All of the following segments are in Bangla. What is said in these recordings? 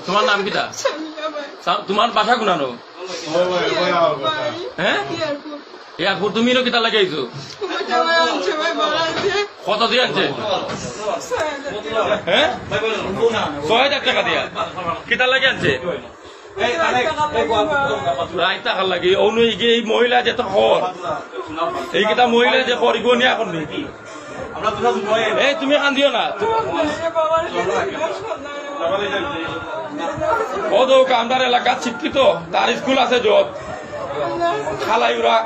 তোমার নাম কিটা? তোমার বাসা কোনানো? হ্যাঁ এয়ারপোর্ট। তুমি কিতা লাগাইছো? কত দিয়ে আনছে? হ্যাঁ ৬,০০০ টাকা দিয়া কিতা লাগে আনছে? টাকা লাগে এই মহিলা যে হর এই কিতা মহিলা যে করিব নিয়ে এখন এই তুমি কান্দিও না। ও দোক আমার এলাকার শিক্ষিত তার স্কুল আছে যত খালাইরা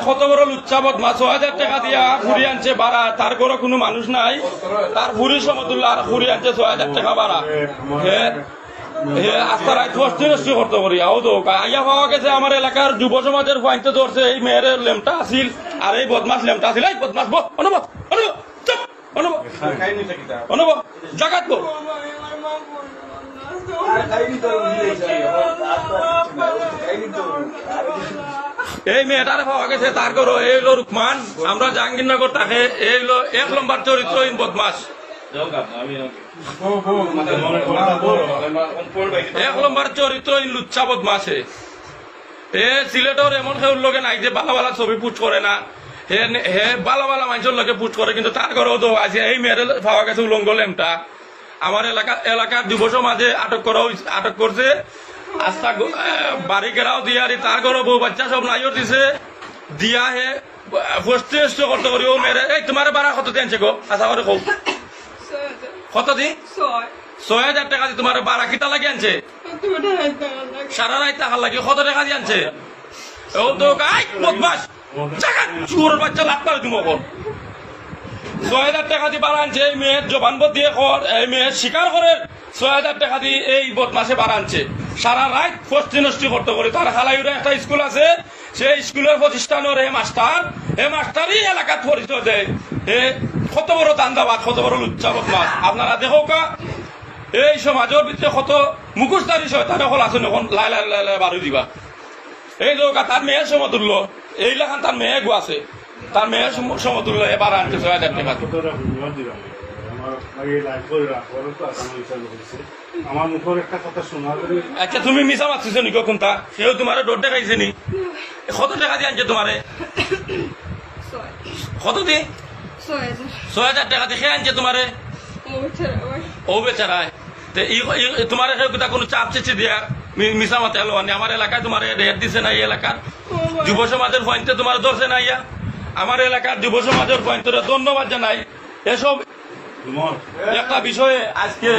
কত বড় লুচ্চা বদমাস ৬,০০০ টাকা দিয়া ফুরি আনছে ভাড়া। তার ঘরে কোনো মানুষ নাই, তার ফুরি সমতুল্য আর ফুরি আনছে ৬,০০০ টাকা ভাড়া। আস্তা রায় ফস্তি নষ্টি করতে পারি আও তো আইয়া পাওয়া গেছে আমার এলাকার যুব সমাজের পয়েন্টে ধরছে এই মেয়ের লেমটা আসিল আর এই বদমাস লেমটা আসিল। এই বদমাস অনুভব অনুভব চুপ অনুভব অনুভব জাগাত গো এই মেয়েটারে পাওয়া গেছে তার ঘর এইলো রুকমান আমরা জাহাঙ্গীরনগর তাকে এইলো ১ নম্বর চরিত্রহীন বদমাস ১ নম্বর চরিত্রহীন লুচ্চা বদমাসে এ সিলেটর এমন কেউ লোকে নাই যে বালা বালা ছবি পুট করে না হে বালা বালা মানুষের লোকে পুট করে কিন্তু তার ঘরেও তো আছে এই মেয়ের পাওয়া গেছে উলঙ্গ লেমটা। আমার এলাকার যুব সমাজে আটক করছে আস্থা বাড়ি ঘেরাও দিয়া তার ঘরে বউ বাচ্চা সব নাইও দিছে দিয়া হে ফস্ট করতে করি ও মেরে এই তোমার বাড়া কত দিনছে গো আশা করে কৌ কত দি ৬,০০০ টাকা দিয়ে তোমার বাড়া কিতা লাগে আনছে? সারা রাত টাকা লাগে কত টাকা দিয়ে আনছে? ও তো গাই বদমাস জায়গা চুরের বাচ্চা লাভ করে তুমি এখন ৬,০০০ টাকা দিয়ে বাড়া আনছে। এই মেয়ের জবানবত দিয়ে এই মেয়ের স্বীকার করে ৬,০০০ টাকা দিয়ে এই বদমাসে বাড়া আনছে। সারা রাত ফস্তি নষ্টি করতে পারে। তার হালাইরা একটা স্কুল আছে সেই স্কুলের প্রতিষ্ঠানের এই মাস্টারই এলাকাত পরিচয় দেয়। কত বড় দান্দাবাদ কত বড় লুচ্চা বদমাস আপনারা দেখো কা এই সমাজের ভিতরে কত মুখোশধারী শয়তান হল আছে এখন লাই লাই লাই লাই বারু দিবা। এই লোক তার মেয়ের সমতুল্য এই লেখান তার মেয়ে গো আছে তার মেয়ের সমতুল্য এবার আনছে ৬,০০০ টাকা। আচ্ছা তুমি মিশা মারছিস নি কোনটা সেও তোমার ডোর দেখাইছে নি? কত টাকা দিয়ে আনছে তোমারে? কত দিয়ে? ৬,০০০ টাকা দিয়ে খেয়ে আনছে তোমারে? ও বেচারায় তোমার কোনো চাপ চেচে দিয়া মিশা মাতে এলো আমার এলাকায় তোমার রেট দিছে না? এই এলাকার যুব সমাজের পয়েন্টে তোমার ধরছে না? ইয়া আমার এলাকার যুব সমাজের পয়েন্টে ধন্যবাদ জানাই। এসব একটা বিষয়ে আজকে